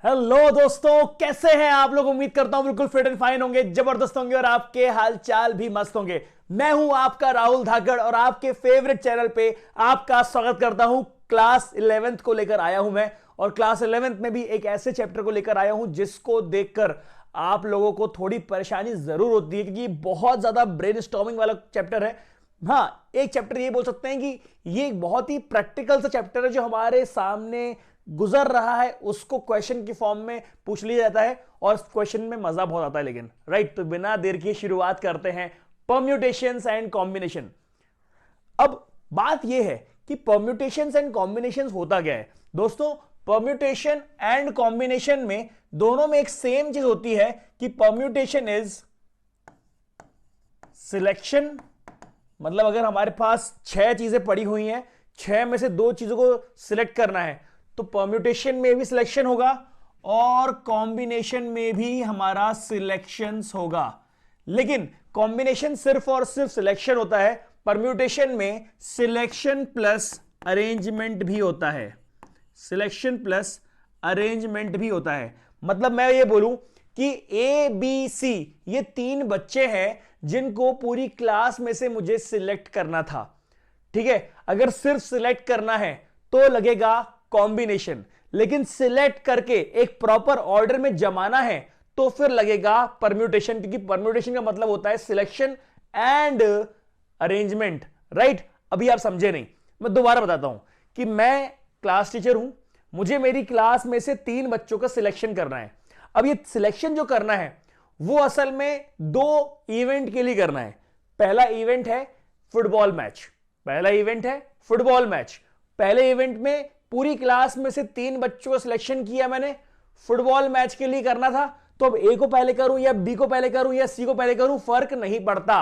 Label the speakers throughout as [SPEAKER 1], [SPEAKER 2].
[SPEAKER 1] Hello दोस्तों, कैसे हैं आप लोग। उम्मीद करता हूं बिल्कुल फिट एंड फाइन होंगे, जबरदस्त होंगे और आपके हालचाल भी मस्त होंगे। मैं हूं आपका राहुल धाकड़ और आपके फेवरेट चैनल पे आपका स्वागत करता हूं। क्लास 11th को लेकर आया हूं मैं, और क्लास 11th में भी एक ऐसे चैप्टर को लेकर आया हूं जिसको देखकर आप लोगों को थोड़ी परेशानी जरूर होती है, क्योंकि बहुत ज्यादा ब्रेनस्टॉर्मिंग वाला चैप्टर है। हाँ, एक चैप्टर ये बोल सकते हैं कि ये एक बहुत ही प्रैक्टिकल सा चैप्टर है जो हमारे सामने गुजर रहा है, उसको क्वेश्चन की फॉर्म में पूछ लिया जाता है और क्वेश्चन में मजा बहुत आता है। लेकिन राइट, तो बिना देर की शुरुआत करते हैं परम्यूटेशंस एंड कॉम्बिनेशन। अब बात यह है कि परम्यूटेशंस एंड कॉम्बिनेशंस होता क्या है दोस्तों। परम्यूटेशन एंड कॉम्बिनेशन में दोनों में एक सेम चीज होती है कि परम्यूटेशन इज सिलेक्शन। मतलब अगर हमारे पास 6 चीजें पड़ी हुई हैं, 6 में से 2 चीजों को सिलेक्ट करना है, तो परम्यूटेशन में भी सिलेक्शन होगा और कॉम्बिनेशन में भी हमारा सिलेक्शंस होगा। लेकिन कॉम्बिनेशन सिर्फ और सिर्फ सिलेक्शन होता है, परम्यूटेशन में सिलेक्शन प्लस अरेंजमेंट भी होता है। सिलेक्शन प्लस अरेंजमेंट भी होता है। मतलब मैं ये बोलूं कि ए बी सी ये 3 बच्चे हैं जिनको पूरी क्लास में से मुझे सिलेक्ट करना था। ठीक है, अगर सिर्फ सिलेक्ट करना है तो लगेगा कॉम्बिनेशन, लेकिन सिलेक्ट करके एक प्रॉपर ऑर्डर में जमाना है तो फिर लगेगा परम्यूटेशन, क्योंकि परम्यूटेशन का मतलब होता है सिलेक्शन एंड अरेंजमेंट। राइट, अभी आप समझे नहीं, मैं दोबारा बताता हूं कि मैं क्लास टीचर हूं, मुझे मेरी क्लास में से 3 बच्चों का सिलेक्शन करना है। अब ये सिलेक्शन जो करना है वो असल में 2 इवेंट के लिए करना है। पहला इवेंट है फुटबॉल मैच। पहला इवेंट है फुटबॉल मैच। पहले इवेंट में पूरी क्लास में से 3 बच्चों का सिलेक्शन किया मैंने, फुटबॉल मैच के लिए करना था। तो अब ए को पहले करूं या बी को पहले करूं या सी को पहले करूं, फर्क नहीं पड़ता।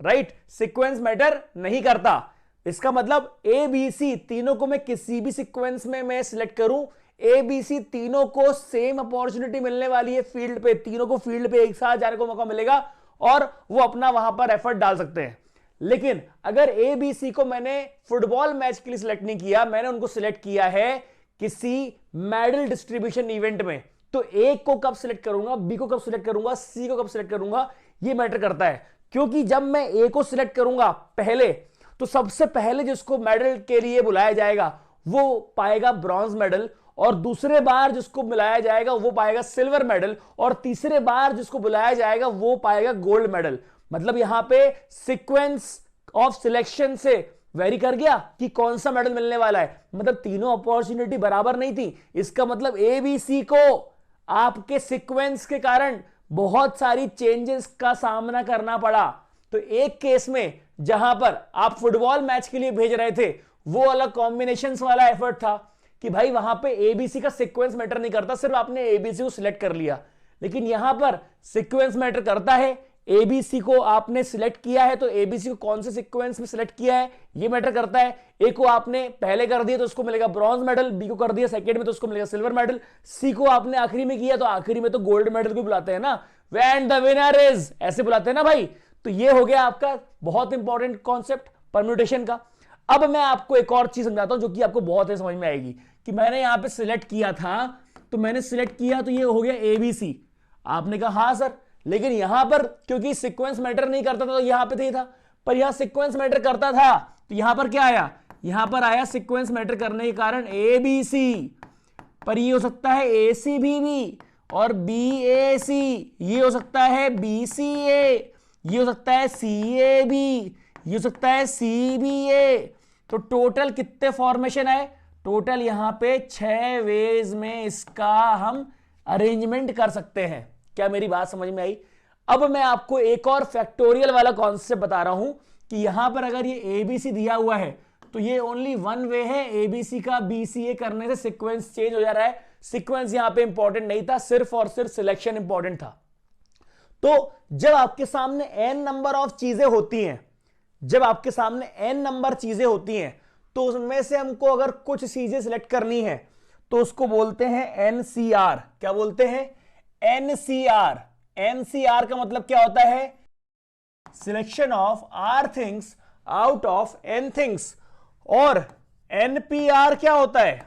[SPEAKER 1] राइट, सीक्वेंस मैटर नहीं करता। इसका मतलब ए बी सी तीनों को मैं किसी भी सीक्वेंस में मैं सिलेक्ट करूं, ए बी सी तीनों को सेम अपॉर्चुनिटी मिलने वाली है फील्ड पे। तीनों को फील्ड पे एक साथ जाने को मौका मिलेगा और वो अपना वहां पर एफर्ट डाल सकते हैं। लेकिन अगर ए बी सी को मैंने फुटबॉल मैच के लिए सिलेक्ट नहीं किया, मैंने उनको सिलेक्ट किया है किसी मेडल डिस्ट्रीब्यूशन इवेंट में, तो ए को कब सिलेक्ट करूंगा, बी को कब सिलेक्ट करूंगा, सी को कब सिलेक्ट करूंगा, ये मैटर करता है। क्योंकि जब मैं ए को सिलेक्ट करूंगा पहले, तो सबसे पहले जिसको मेडल के लिए बुलाया जाएगा वो पाएगा ब्रॉन्ज मेडल, और दूसरे बार जिसको बुलाया जाएगा वो पाएगा सिल्वर मेडल, और तीसरे बार जिसको बुलाया जाएगा वो पाएगा गोल्ड मेडल। मतलब यहां पे सीक्वेंस ऑफ सिलेक्शन से वेरी कर गया कि कौन सा मेडल मिलने वाला है। मतलब तीनों अपॉर्चुनिटी बराबर नहीं थी। इसका मतलब ए बी सी को आपके सीक्वेंस के कारण बहुत सारी चेंजेस का सामना करना पड़ा। तो एक केस में जहां पर आप फुटबॉल मैच के लिए भेज रहे थे, वो अलग कॉम्बिनेशंस वाला एफर्ट था कि भाई वहां पे एबीसी का सीक्वेंस मैटर नहीं करता, सिर्फ आपने एबीसी को सिलेक्ट कर लिया। लेकिन यहां पर सीक्वेंस मैटर करता है। एबीसी को आपने सिलेक्ट किया है तो एबीसी को कौन से सीक्वेंस में सिलेक्ट किया है ये मैटर करता है। ए को आपने पहले कर दिया तो उसको मिलेगा ब्रॉन्ज मेडल, बी को कर दिया सेकंड में तो उसको मिलेगा सिल्वर मेडल, सी को आपने आखिरी में किया तो आखिरी में तो गोल्ड मेडल को बुलाते हैं ना, व्हेन द विनर इज, ऐसे बुलाते हैं ना भाई। तो ये हो गया आपका बहुत इंपॉर्टेंट कॉन्सेप्ट परम्यूटेशन का। अब मैं आपको एक और चीज समझाता हूं जो कि आपको बहुत ही समझ में आएगी कि मैंने यहां पे सिलेक्ट किया था, तो मैंने सिलेक्ट किया तो ये हो गया एबीसी। आपने कहा हां सर, लेकिन यहां पर क्योंकि सीक्वेंस मैटर नहीं करता था तो यहां पे नहीं था, पर यहां सीक्वेंस मैटर करता था तो यहां पर क्या आया, यहां पर आया सीक्वेंस मैटर करने के कारण एबीसी। पर ये हो सकता है एसी भी और बी ए सी, ये हो सकता है बी सी ए, ये हो सकता है सी ए बी, ये हो सकता है सी बी ए। तो टोटल कितने फॉर्मेशन आए, टोटल यहां पे 6 वेज में इसका हम अरेंजमेंट कर सकते हैं। क्या मेरी बात समझ में आई। अब मैं आपको एक और फैक्टोरियल वाला कॉन्सेप्ट बता रहा हूं कि यहां पर अगर ये एबीसी दिया हुआ है तो ये ओनली वन वे है, एबीसी का बीसीए करने से सीक्वेंस चेंज हो जा रहा है। सीक्वेंस यहां पे इंपॉर्टेंट नहीं था, सिर्फ और सिर्फ सिलेक्शन इंपॉर्टेंट था। तो जब आपके सामने एन नंबर ऑफ चीजें होती हैं, जब आपके सामने एन नंबर चीजें होती हैं, तो उसमें से हमको अगर कुछ चीजें सिलेक्ट करनी है तो उसको बोलते हैं एनसीआर। क्या बोलते हैं, एनसीआर। एनसीआर का मतलब क्या होता है, selection of r things out of n things. और एनपीआर क्या होता है,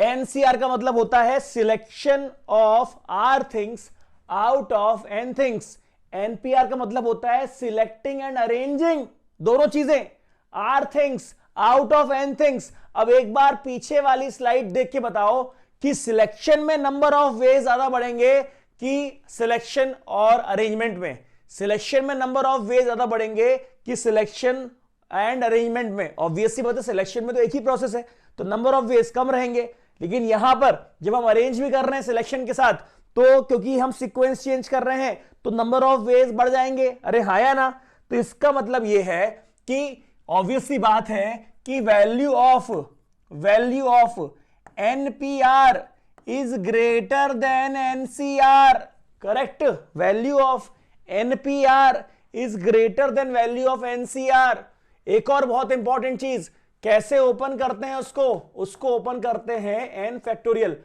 [SPEAKER 1] एनसीआर का मतलब होता है selection of r things out of n things. NPR का मतलब होता है सिलेक्टिंग एंड अरेंजिंग, दोनों चीजें, r things out of n things. अब एक बार पीछे वाली स्लाइड देख के बताओ कि सिलेक्शन में नंबर ऑफ वेज ज्यादा बढ़ेंगे कि सिलेक्शन और अरेंजमेंट में? सिलेक्शन में नंबर ऑफ वेज ज्यादा बढ़ेंगे कि सिलेक्शन एंड अरेंजमेंट में? ऑब्वियसली बात है, सिलेक्शन में तो एक ही प्रोसेस है तो नंबर ऑफ वेज कम रहेंगे, लेकिन यहां पर जब हम अरेंज भी कर रहे हैं सिलेक्शन के साथ तो क्योंकि हम सीक्वेंस चेंज कर रहे हैं तो नंबर ऑफ वेज बढ़ जाएंगे। अरे हाँ या ना? तो इसका मतलब यह है कि ऑब्वियसली बात है कि value of NPR is greater than NCR. Correct, value of NPR is greater than value of NCR. एक और बहुत इंपॉर्टेंट चीज, कैसे ओपन करते हैं उसको ओपन करते हैं एन फैक्टोरियल।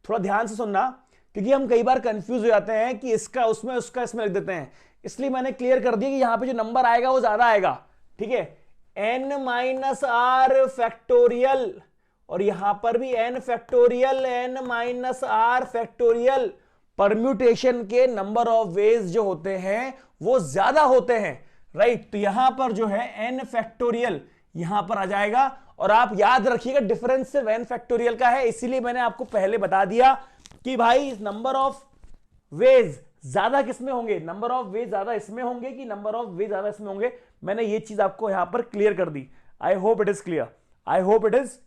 [SPEAKER 1] थोड़ा ध्यान से सुनना क्योंकि हम कई बार कंफ्यूज हो जाते हैं कि इसका उसमें उसका इसमें लिख देते हैं, इसलिए मैंने क्लियर कर दिया कि यहां पे जो नंबर आएगा वो ज्यादा आएगा। ठीक है, एन माइनस आर फैक्टोरियल और यहां पर भी n factorial, n minus r factorial. Permutation के नंबर ऑफ वेज जो होते हैं वो ज्यादा होते हैं, राइट? तो यहां पर जो है एन फैक्टोरियल यहां पर आ जाएगा और आप याद रखिएगा डिफरेंस सिर्फ एन फैक्टोरियल का है, इसीलिए मैंने आपको पहले बता दिया कि भाई नंबर ऑफ वेज ज्यादा किसमें होंगे, नंबर ऑफ वेज ज्यादा इसमें होंगे कि नंबर ऑफ वेज ज्यादा इसमें होंगे। मैंने ये चीज आपको यहां पर क्लियर कर दी। I hope it is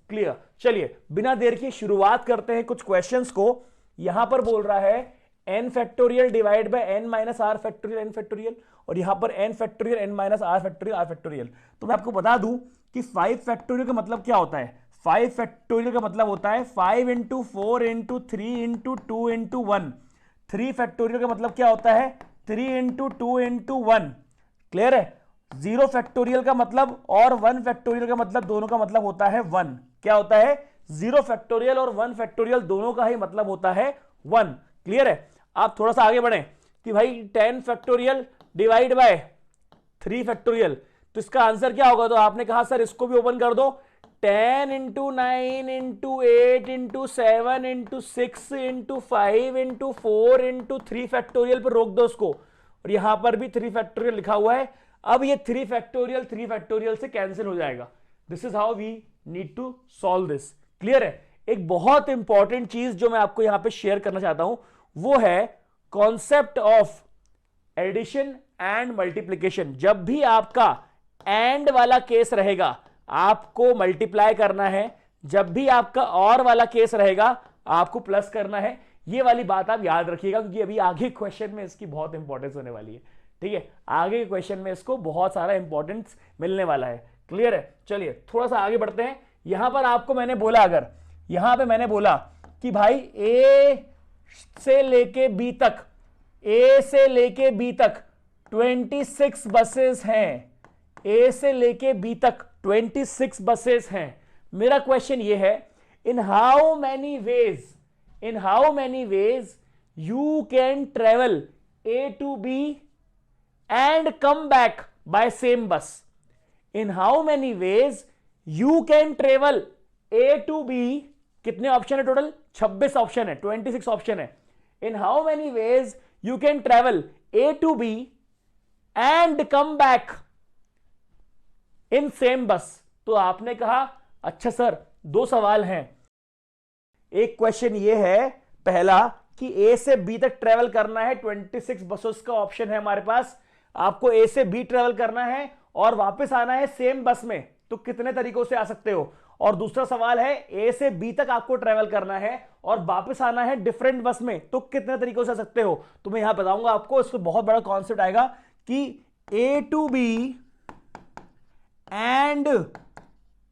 [SPEAKER 1] clear. चलिए बिना देर की शुरुआत करते हैं कुछ क्वेश्चंस को। यहां पर बोल रहा है n factorial divide by n minus r factorial n factorial और यहां पर n factorial n minus r factorial. तो मैं आपको बता दूं कि 5 फैक्टोरियल का मतलब क्या होता है। 5 फैक्टोरियल का मतलब होता है 5 into 4 into 3 into 2 into 1। 3 factorial का मतलब क्या होता है 3 इंटू 2 इंटू 1। क्लियर है? 0 फैक्टोरियल का मतलब और 1 फैक्टोरियल का मतलब दोनों का मतलब होता है 1। क्या होता है? 0 फैक्टोरियल और 1 फैक्टोरियल दोनों का ही मतलब होता है 1। क्लियर है? आप थोड़ा सा आगे बढ़े कि भाई 10 फैक्टोरियल डिवाइड बाय 3 फैक्टोरियल, तो इसका आंसर क्या होगा? तो आपने कहा सर इसको भी ओपन कर दो, 10 into 9 into 8 into 7 into 6 into 5 into 4 into 3 factorial पर रोक दो उसको, और यहां पर भी 3 फैक्टोरियल लिखा हुआ है। अब ये 3 फैक्टोरियल से कैंसिल हो जाएगा। This is how we need to solve this. Clear है? एक बहुत इंपॉर्टेंट चीज जो मैं आपको यहां पे शेयर करना चाहता हूं वो है concept of addition and multiplication. जब भी आपका एंड वाला केस रहेगा आपको मल्टीप्लाई करना है, जब भी आपका और वाला केस रहेगा आपको प्लस करना है। ये वाली बात आप याद रखिएगा क्योंकि अभी आगे क्वेश्चन में इसकी बहुत इंपॉर्टेंस होने वाली है। ठीक है, आगे के क्वेश्चन में इसको बहुत सारा इंपॉर्टेंस मिलने वाला है। क्लियर है? चलिए थोड़ा सा आगे बढ़ते हैं। यहां पर आपको मैंने बोला, अगर यहां पे मैंने बोला कि भाई ए से लेके बी तक, ए से लेके बी तक 26 बसेस हैं, ए से लेके बी तक 26 बसेस हैं। मेरा क्वेश्चन ये है, in how many ways you can travel A to B and come back by same bus. In how many ways you can travel A to B, कितने ऑप्शन है टोटल? 26 ऑप्शन है, 26 option है। In how many ways you can travel A to B and come back in same bus. तो आपने कहा अच्छा sir 2 सवाल हैं। एक क्वेश्चन ये है पहला कि ए से बी तक ट्रेवल करना है, 26 बसों का ऑप्शन है हमारे पास, आपको ए से बी ट्रेवल करना है और वापस आना है सेम बस में, तो कितने तरीकों से आ सकते हो? और दूसरा सवाल है ए से बी तक आपको ट्रेवल करना है और वापस आना है डिफरेंट बस में, तो कितने तरीकों से आ सकते हो? तो मैं यहां बताऊंगा आपको। इसमें बहुत बड़ा कॉन्सेप्ट आएगा कि A to B and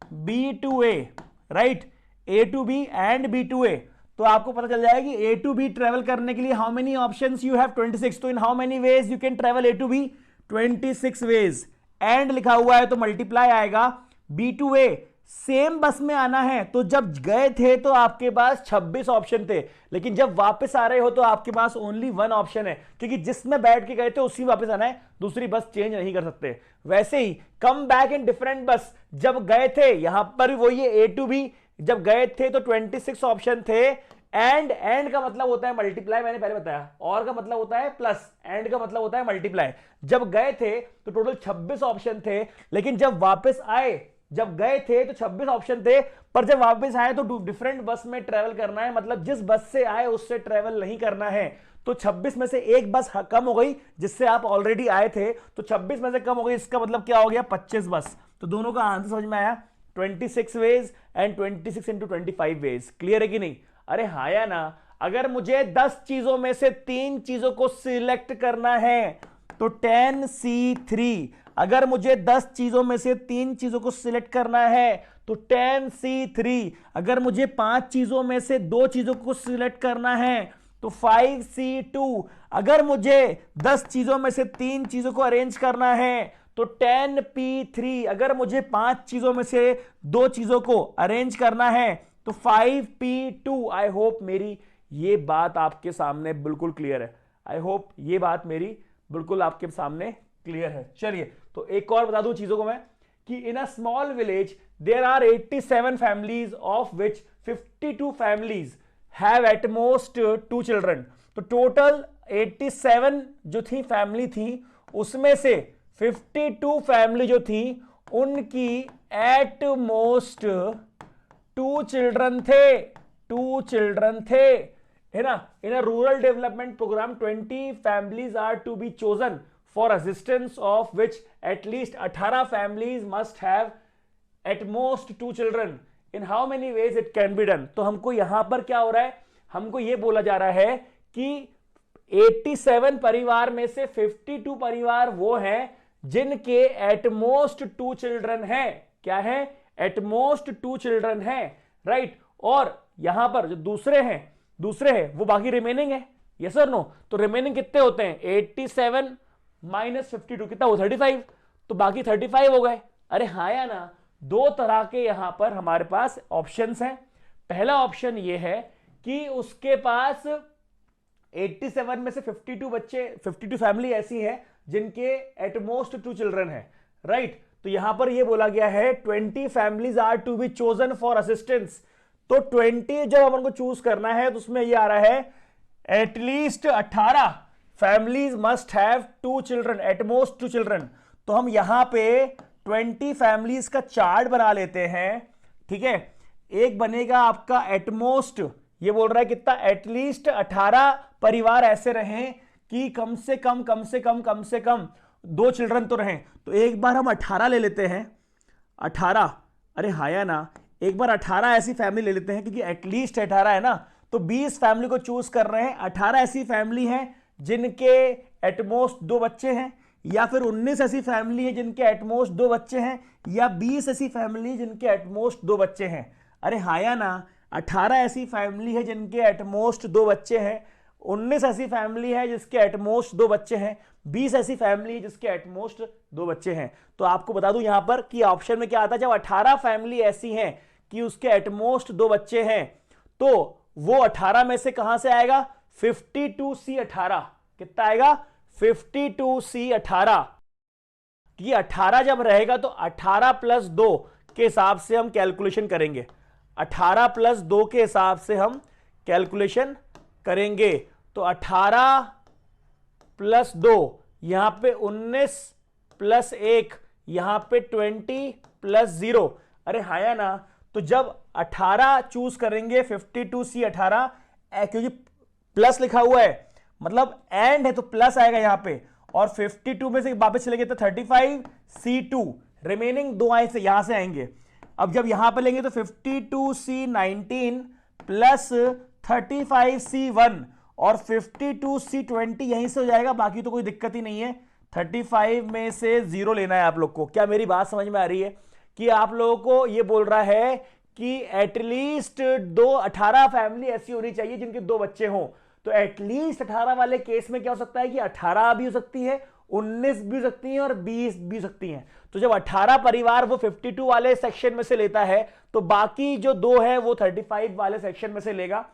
[SPEAKER 1] B to A, right? A to B and B to A, तो आपको पता चल जाएगा कि ए टू बी ट्रेवल करने के लिए how many options you have? 26। तो in how many ways you can travel A to B? 26 ways. And लिखा हुआ है तो मल्टीप्लाई आएगा। बी टू ए सेम बस में आना है, तो जब गए थे तो आपके पास 26 ऑप्शन थे, लेकिन जब वापस आ रहे हो तो आपके पास ओनली 1 ऑप्शन है, क्योंकि जिसमें बैठ के गए थे उसी में वापस आना है, दूसरी बस चेंज नहीं कर सकते। वैसे ही कम बैक इन डिफरेंट बस, जब गए थे यहां पर वही ए टू बी, जब गए थे तो 26 ऑप्शन थे। एंड का मतलब होता है मल्टीप्लाई, मैंने पहले बताया। और का मतलब होता है प्लस, एंड का मतलब होता है मल्टीप्लाई। जब गए थे तो टोटल 26 ऑप्शन थे, लेकिन जब वापस आए, जब गए थे तो 26 ऑप्शन थे, पर जब वापस आए तो डिफरेंट बस में ट्रेवल करना है, मतलब जिस बस से आए उससे ट्रेवल नहीं करना है। तो 26 में से एक बस कम हो गई जिससे आप ऑलरेडी आए थे, तो 26 में से कम हो गई, इसका मतलब क्या हो गया 25 बस। तो दोनों का आंसर समझ में आया, 26 ways and 26 into 25 ways. Clear है कि नहीं? अरे हाँ या ना? अगर मुझे 10 चीजों में से 3 चीजों को सिलेक्ट करना है तो 10C3, अगर मुझे 10 चीजों में से 3 चीजों को सिलेक्ट करना है तो 10C3, अगर मुझे 5 चीजों में से 2 चीजों को सिलेक्ट करना है तो 5C2, अगर मुझे 10 चीजों में से 3 चीजों को अरेंज करना है तो 10P3, अगर मुझे 5 चीजों में से 2 चीजों को अरेंज करना है तो 5P2। आई होप मेरी ये बात आपके सामने बिल्कुल क्लियर है। आई होप ये बात मेरी बिल्कुल आपके सामने क्लियर है। चलिए तो एक और बता दूं चीजों को मैं, कि in a small village there are 87 families of which 52 families have at most 2 children. तो टोटल 87 जो थी फैमिली थी, उसमें से 52 फैमिली जो थी उनकी एट मोस्ट 2 चिल्ड्रन थे, 2 चिल्ड्रन थे, है ना। In a rural development program 20 families are to be chosen for assistance of which at least 18 families must have at most 2 children. In how many ways it can be done. तो हमको यहां पर क्या हो रहा है, हमको यह बोला जा रहा है कि 87 परिवार में से 52 परिवार वो हैं जिनके एट मोस्ट 2 चिल्ड्रन हैं। क्या है? एट मोस्ट 2 चिल्ड्रन हैं, राइट। और यहां पर जो दूसरे हैं वो बाकी रिमेनिंग है, यस और नो। तो रिमेनिंग कितने होते हैं? 87 माइनस 52 कितना हो? 35। तो बाकी 35 हो गए। अरे हाँ या ना? दो तरह के यहां पर हमारे पास ऑप्शंस हैं। पहला ऑप्शन ये है कि उसके पास 87 में से 52 बच्चे, 52 फैमिली ऐसी है जिनके एटमोस्ट 2 चिल्ड्रन है, राइट। तो यहां पर यह बोला गया है 20 families are to be chosen for assistance. तो 20 जब अपन को चूज करना है तो उसमें यह आ रहा है at least 18 families must have 2 children, at most 2 children. तो हम यहां पे 20 फैमिलीज का चार्ट बना लेते हैं, ठीक है। एक बनेगा आपका एटमोस्ट, ये बोल रहा है कितना? एटलीस्ट 18 परिवार ऐसे रहें कि कम से कम 2 चिल्ड्रन तो रहें। तो एक बार हम 18 ले लेते हैं, 18, अरे हाँ या ना? एक बार 18 ऐसी फैमिली ले लेते हैं, क्योंकि एटलीस्ट 18 है ना। तो 20 फैमिली को चूज कर रहे हैं। 18 ऐसी फैमिली हैं जिनके एटमोस्ट 2 बच्चे हैं, या फिर 19 ऐसी फैमिली है जिनके एटमोस्ट 2 बच्चे हैं, या 20 ऐसी फैमिली जिनके एटमोस्ट 2 बच्चे हैं। अरे हाँ या ना? 18 ऐसी फैमिली है जिनके एटमोस्ट 2 बच्चे हैं, 19 ऐसी फैमिली है जिसके एटमोस्ट 2 बच्चे हैं, 20 ऐसी फैमिली है जिसके एटमोस्ट 2 बच्चे हैं। तो आपको बता दूं यहां पर कि ऑप्शन में क्या आता है, जब 18 फैमिली ऐसी हैं कि उसके एटमोस्ट 2 बच्चे हैं, तो वो 18 में से कहां से आएगा? 52C18। कितना आएगा? 52C18। ये 18 जब रहेगा तो 18 प्लस 2 के हिसाब से हम कैलकुलेशन करेंगे, 18 प्लस 2 के हिसाब से हम कैलकुलेशन करेंगे। तो 18 प्लस 2, यहां पे 19 प्लस 1, यहां पे 20 प्लस 0। अरे हाँ या ना? तो जब 18 चूज करेंगे 52C18, क्योंकि प्लस लिखा हुआ है मतलब एंड है तो प्लस आएगा यहां पे, और 52 में से वापस चले गए तो 35C2, रिमेनिंग 2 आए से यहां से आएंगे। अब जब यहां पे लेंगे तो 52C19 प्लस 35C1 और 52C20 यहीं से हो जाएगा, बाकी तो कोई दिक्कत ही नहीं है। 35 में से 0 लेना है आप लोग को। क्या मेरी बात समझ में आ रही है? कि आप लोगों को ये बोल रहा है कि एटलीस्ट 18 फैमिली ऐसी होनी चाहिए जिनके 2 बच्चे हों। तो एटलीस्ट 18 वाले केस में क्या हो सकता है कि 18 भी हो सकती है, 19 भी हो सकती है और 20 भी हो सकती हैं। तो जब 18 परिवार वो 52 वाले सेक्शन में से लेता है तो बाकी जो 2 है वो 35 वाले सेक्शन में से लेगा।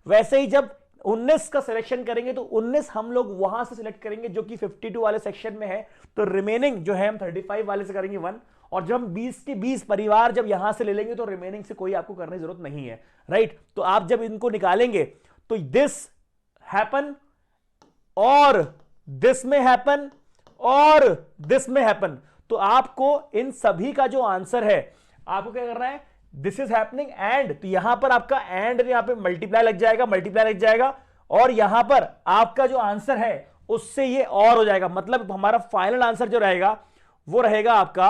[SPEAKER 1] वैसे ही जब 19 का सिलेक्शन करेंगे तो 19 हम लोग वहां से सिलेक्ट करेंगे जो कि 52 वाले सेक्शन में है। तो रिमेनिंग जो है हम 35 वाले से करेंगे 1, और जब हम 20 के 20 परिवार जब यहां से ले लेंगे तो रिमेनिंग से कोई आपको करने की जरूरत नहीं है, राइट। तो आप जब इनको निकालेंगे तो दिस हैपन और दिस में हैपन और दिस में हैपन, तो आपको इन सभी का जो आंसर है आपको क्या करना है, दिस इज हैपनिंग एंड, तो यहां पर आपका एंड यहां पे मल्टीप्लाई लग जाएगा और यहां पर आपका जो आंसर है उससे ये और हो जाएगा। मतलब हमारा फाइनल आंसर जो रहेगा वो रहेगा आपका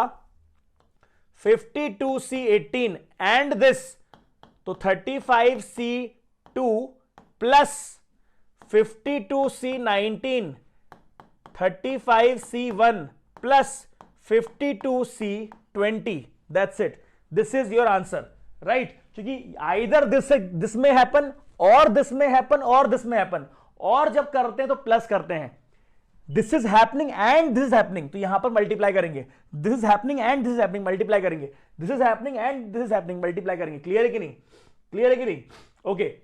[SPEAKER 1] 52C18 एंड दिस, तो 35C2 plus 52C19 35C1 plus 52C20, that's it, this is your answer, right. क्योंकि आइदर दिस में हैपन और दिस में हैपन और दिस में हैपन, और जब करते हैं तो प्लस करते हैं, this is happening and this is happening, तो यहां पर मल्टीप्लाई करेंगे, this is happening and this is happening multiply करेंगे, this is happening and this is happening multiply करेंगे। क्लियर है कि नहीं, क्लियर है कि नहीं? Okay,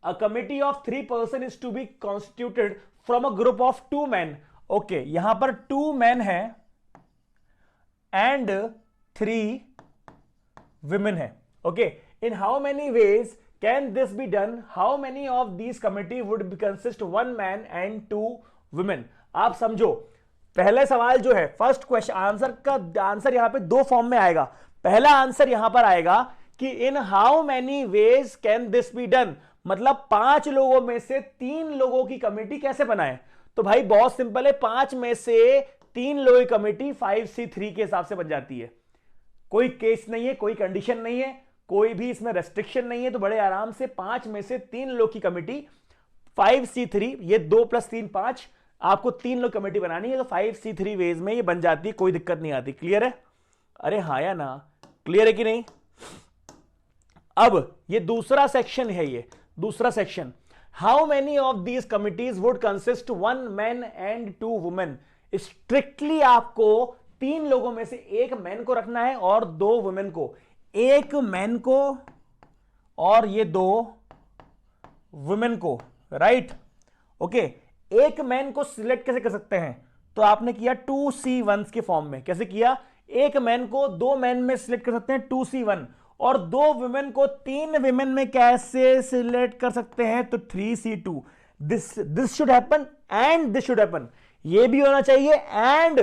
[SPEAKER 1] a committee of 3 person is to be constituted from a group of 2 men। Okay, यहां पर 2 men है एंड 3 women है। Okay, in how many ways can this be done, how many of this committee would be consist 1 man and 2 women। आप समझो, पहले सवाल जो है फर्स्ट क्वेश्चन आंसर का आंसर यहां पे 2 फॉर्म में आएगा। पहला आंसर यहां पर आएगा कि इन how many ways can this be done, मतलब 5 लोगों में से 3 लोगों की कमेटी कैसे बनाए। तो भाई बहुत सिंपल है, 5 में से 3 लोगों की कमेटी 5C3 के हिसाब से बन जाती है। कोई केस नहीं है, कोई कंडीशन नहीं है, कोई भी इसमें रेस्ट्रिक्शन नहीं है, तो बड़े आराम से 5 में से 3 लोग की कमेटी 5C3, ये 2 + 3 5, आपको 3 लोग कमेटी बनानी है तो 5C3 वेज में ये बन जाती है, कोई दिक्कत नहीं आती। क्लियर है? अरे हाँ या ना, क्लियर है कि नहीं? अब ये दूसरा सेक्शन है, ये दूसरा section, how many of these committees would consist 1 man and 2 women। Strictly आपको 3 लोगों में से 1 मैन को रखना है और 2 वुमेन को, 1 मैन को और ये 2 वुमेन को, राइट। ओके, 1 मैन को सिलेक्ट कैसे कर सकते हैं, तो आपने किया 2C1 के फॉर्म में। कैसे किया, 1 मैन को 2 मैन में सिलेक्ट कर सकते हैं 2C1, और 2 वुमेन को 3 विमेन में कैसे सिलेक्ट कर सकते हैं, तो 3C2। This should happen and this should happen, ये भी होना चाहिए एंड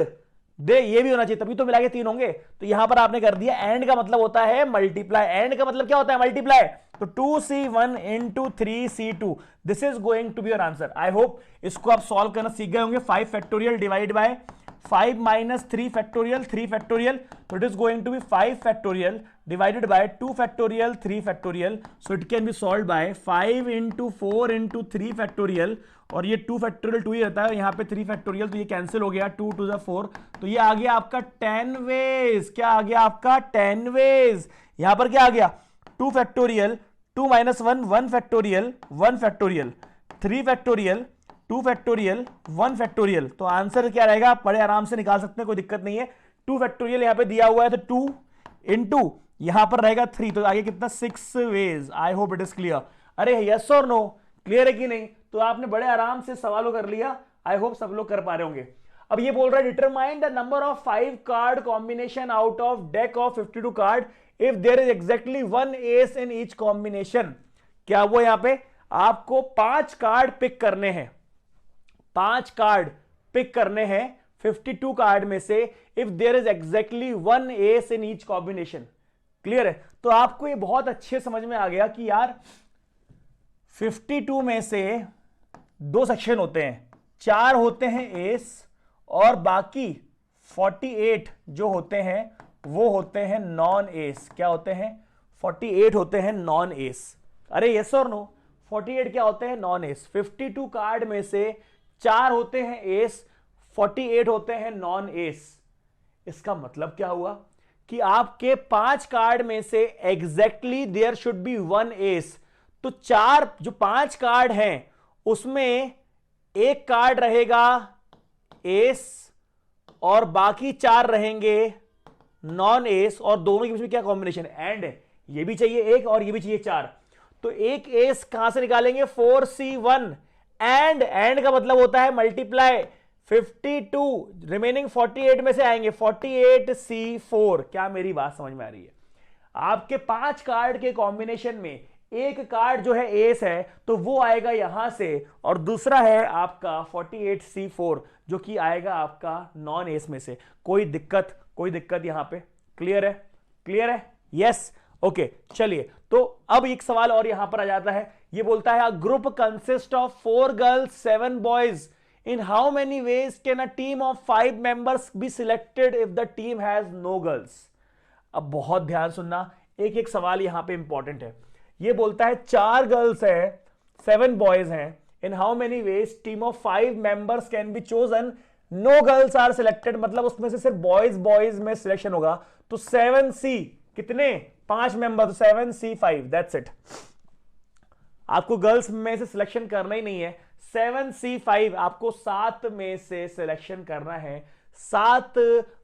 [SPEAKER 1] ये भी होना चाहिए, तभी तो मिला के 3 होंगे। तो यहां पर आपने कर दिया, एंड का मतलब होता है मल्टीप्लाई, एंड का मतलब क्या होता है, मल्टीप्लाई। तो 2C1 into 3C2, this is going to be your answer. I hope इसको आप सॉल्व करना सीख गए होंगे। 5 factorial divide by 5 - 3 factorial 3 factorial, so it is going to be 5 factorial divided by 2 factorial 3 factorial, so it can be solved by 5 into 4 into 3 factorial, और ये 2 factorial 2 ही रहता है, यहाँ पे 3 फैक्टोरियल, तो ये कैंसिल हो गया, 2 to the 4, तो ये आ गया आपका 10 वेज। क्या आ गया आपका 10 वेज। यहां पर क्या आ गया, 2 factorial 2 - 1 1 factorial 1 factorial 3 factorial 2 factorial 1 factorial, तो आंसर क्या रहेगा, आप बड़े आराम से निकाल सकते हैं, कोई दिक्कत नहीं है। 2 फैक्टोरियल यहां पे दिया हुआ है, तो 2 into यहां पर रहेगा 3, तो आगे कितना 6 वेज। I hope it is clear. अरे यस और नो, क्लियर है कि नहीं? तो आपने बड़े आराम से सवालों कर लिया, आई होप सब लोग कर पा रहे होंगे। अब ये बोल रहा है determine the number of 5 card combination out of deck of 52 card if there is exactly 1 ace in each combination. क्या वो यहां पे आपको 5 कार्ड पिक करने हैं, 5 कार्ड पिक करने हैं 52 कार्ड में से, if there is exactly 1 ace in each combination. Clear है? तो आपको ये बहुत अच्छे समझ में आ गया कि यार 52 में से 2 सेक्शन होते हैं, 4 होते हैं एस और बाकी 48 जो होते हैं वो होते हैं नॉन एस। क्या होते हैं, 48 होते हैं नॉन एस। अरे यस और नो, 48 क्या होते हैं, नॉन एस। 52 कार्ड में से 4 होते हैं एस, 48 होते हैं नॉन एस। इसका मतलब क्या हुआ कि आपके 5 कार्ड में से exactly there should be 1 ace. तो 4 जो 5 कार्ड हैं उसमें एक कार्ड रहेगा एस और बाकी 4 रहेंगे नॉन एस, और दोनों के बीच में क्या कॉम्बिनेशन, एंड है। ये भी चाहिए एक और ये भी चाहिए 4, तो एक एस कहां से निकालेंगे, 4C1 एंड का मतलब होता है मल्टीप्लाई 52 रिमेनिंग 48 में से आएंगे 48C4। क्या मेरी बात समझ में आ रही है? आपके 5 कार्ड के कॉम्बिनेशन में एक कार्ड जो है एस है तो वो आएगा यहां से, और दूसरा है आपका 48C4 जो कि आएगा आपका नॉन एस में से। कोई दिक्कत यहां पे? क्लियर है? Yes, okay. चलिए, तो अब एक सवाल और यहां पर आ जाता है। ये बोलता है group consist of 4 girls 7 boys, in how many ways can a team of 5 members be selected if the team has no girls? अब बहुत ध्यान सुनना, एक एक सवाल यहां पे इंपॉर्टेंट है। ये बोलता है 4 गर्ल्स है 7 बॉयज हैं, in how many ways team of 5 members can be chosen, no girls are selected, मतलब उसमें से सिर्फ बॉयज में सिलेक्शन होगा। तो 7C कितने? 5 मेंबर, 7C5, दैट्स इट। आपको गर्ल्स में से सिलेक्शन करना ही नहीं है। 7C5 आपको 7 में से सिलेक्शन करना है। 7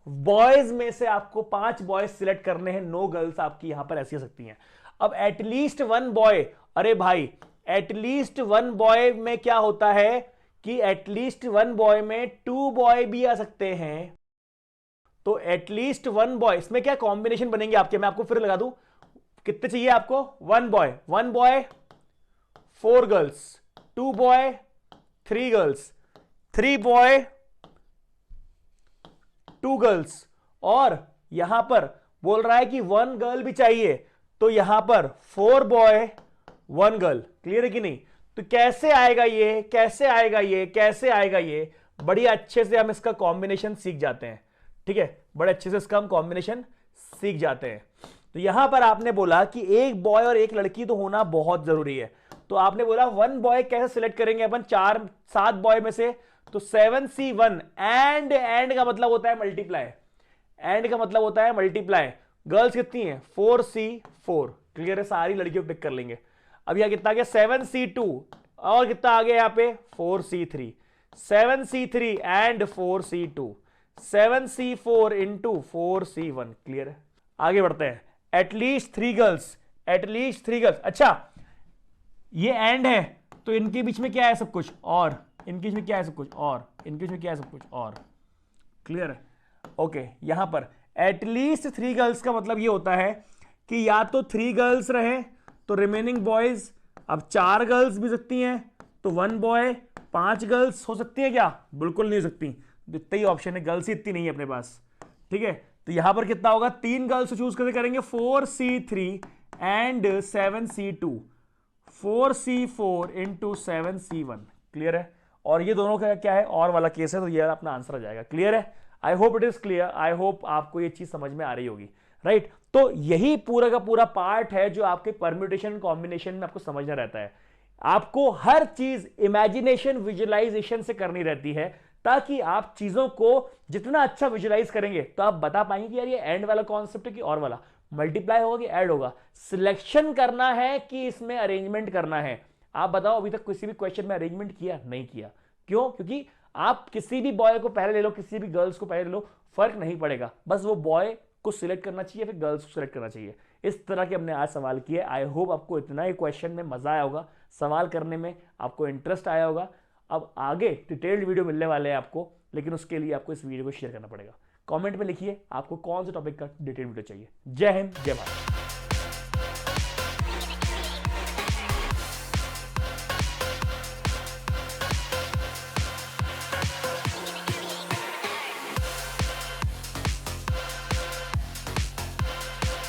[SPEAKER 1] बॉयज में से आपको 5 बॉयज सिलेक्ट करने हैं। नो गर्ल्स आपकी यहां पर ऐसी हो सकती हैं। अब एटलीस्ट 1 बॉय, अरे भाई एटलीस्ट 1 बॉय में क्या होता है कि एटलीस्ट 1 बॉय में 2 बॉय भी आ सकते हैं। तो एटलीस्ट 1 बॉय, इसमें क्या कॉम्बिनेशन बनेंगे आपके, मैं आपको फिर लगा दूं। कितने चाहिए आपको? 1 boy 4 girls, 2 boy 3 girls, 3 boy 2 girls, और यहां पर बोल रहा है कि 1 गर्ल भी चाहिए, तो यहां पर 4 बॉय 1 गर्ल। क्लियर है कि नहीं? तो कैसे आएगा ये? बड़ी अच्छे से हम इसका कॉम्बिनेशन सीख जाते हैं। ठीक है, बड़े अच्छे से इसका हम कॉम्बिनेशन सीख जाते हैं। तो यहां पर आपने बोला कि एक बॉय और एक लड़की तो होना बहुत जरूरी है। तो आपने बोला 1 बॉय कैसे सिलेक्ट करेंगे अपन 7 बॉय में से? तो 7C1 एंड का मतलब होता है मल्टीप्लाई। गर्ल्स कितनी है? 4C4। क्लियर है? सारी लड़कियों को पिक कर लेंगे। अब यहां कितना आ गया? 7C2, और कितना आ गया यहां पे? 4C3। 7C3 and 4C2, 7C4 into 4C1। Clear है? आगे बढ़ते हैं। At least 3 girls. अच्छा, ये एंड है तो इनके बीच में क्या है? सब कुछ और। इनके बीच में क्या है? सब कुछ और। क्लियर है? ओके, यहां पर एटलीस्ट 3 गर्ल्स का मतलब ये होता है कि या तो 3 गर्ल्स रहे तो रिमेनिंग बॉयज, अब 4 गर्ल्स भी सकती हैं तो 1 बॉय 5 गर्ल्स हो सकती है क्या? बिल्कुल नहीं हो सकती। इतना ही ऑप्शन है, गर्ल्स ही इतनी नहीं है अपने पास। ठीक है, तो यहां पर कितना होगा? 3 गर्ल्स चूज करके करेंगे 4C3 and 7C2, 4C4 into 7C1। Clear है? और ये दोनों का क्या है? और वाला केस है, तो ये अपना आंसर आ जाएगा। क्लियर है? आई hope it is clear. I hope आपको ये चीज समझ में आ रही होगी, राइट? तो यही पूरा का पूरा पार्ट है जो आपके परम्यूटेशन कॉम्बिनेशन में आपको समझना रहता है। आपको हर चीज इमेजिनेशन विजुअलाइजेशन से करनी रहती है, ताकि आप चीजों को जितना अच्छा विजुअलाइज करेंगे तो आप बता पाएंगे कि यार ये एंड वाला कॉन्सेप्ट है कि और वाला, मल्टीप्लाई होगा कि ऐड होगा, सिलेक्शन करना है कि इसमें अरेंजमेंट करना है। आप बताओ, अभी तक किसी भी क्वेश्चन में अरेंजमेंट किया? नहीं किया। क्यों? क्योंकि आप किसी भी बॉय को पहले ले लो, किसी भी गर्ल्स को पहले ले लो, फर्क नहीं पड़ेगा, बस वो बॉय को सिलेक्ट करना चाहिए, फिर गर्ल्स को सिलेक्ट करना चाहिए। इस तरह के हमने आज सवाल किए। आई होप आपको इतना ही क्वेश्चन में मजा आया होगा, सवाल करने में आपको इंटरेस्ट आया होगा। अब आगे डिटेल्ड वीडियो मिलने वाले हैं आपको, लेकिन उसके लिए आपको इस वीडियो को शेयर करना पड़ेगा। कमेंट में लिखिए आपको कौन से टॉपिक का डिटेल वीडियो चाहिए। जय हिंद, जय भारत।